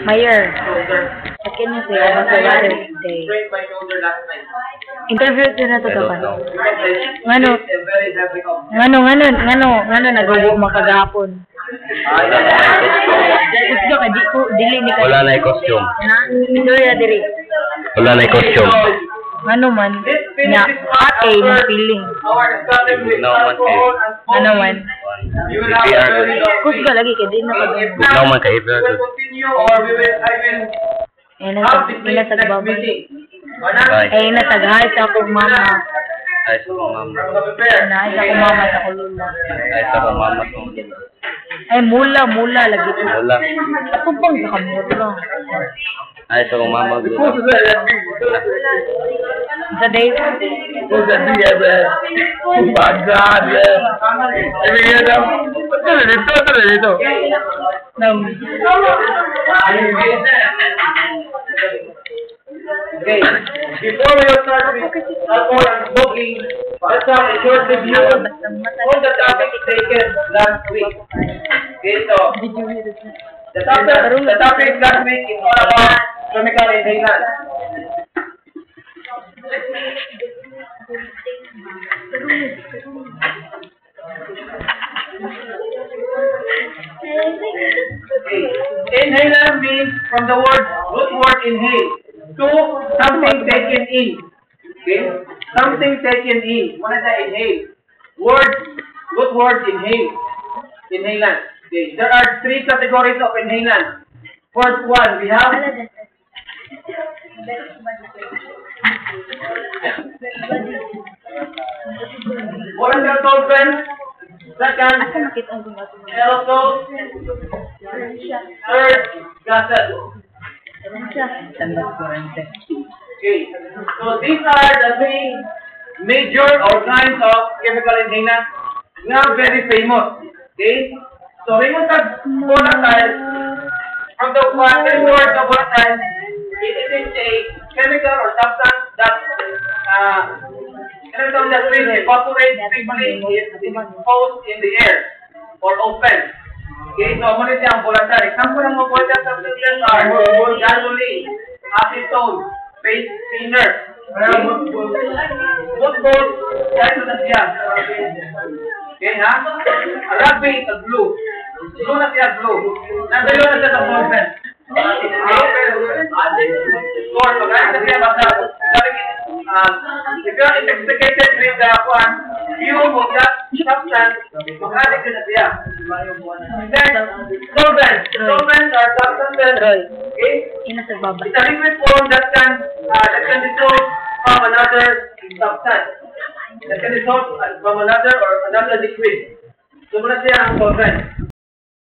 Mayor, what can you say about the Mother's Day? Interview din na to kapan. Ngano nagawa makagapon. Gusto ka di ko dili ni ka. Wala na yung costume. Dili diri. Wala na yung costume. Ano man nya ate ng feeling. Ano man. Gusto ka lagi kay di na ka. Bugnaw man kay April. Nasagbaba. Ay nasaghay sa akong mama. Ay sa mama. Ay sa akong mama sa kulula. Ay sa mama ko. Ay mula lagi ko. Wala. Ako pang sa kamura. Ay sa mama ko. Sa day. Oh my God, dito. Okay, before we start with our booking, let's have a short review on the topic taken last week. Okay, so the topic last week is all about chemical inhalants. Okay. Inhalant means from the root word inhale. To something taken in. Okay? Something taken in. What is that inhale? Root word inhale. Inhalant. Okay. There are three categories of inhalant. First one, we have volatile solvent. Second, aerosols. Third, gases. Okay, so these are the three major or kinds of chemical inhalants. They are very famous. Okay, so when you talk volatile, from the word of volatile, it is a chemical or substance that will evaporate quickly if exposed in the air or open. Okay, so muna siyang volatile. Example ng mga volatile substances are gasoline, acetone, paste thinner, football, kahit na siya. Okay, ha? Rugby, glue. Glue na siya, glue. Nandalo na siya sa solvent. Or, pag-ayos na siya, basta, if you are intoxicated with the one, you will that substance, mag-addict na siya. Then, solvents. Solvents are substances, okay? It's a liquid form that can dissolve from another substance. That can dissolve from another or another liquid. So, muna siya ang solvent.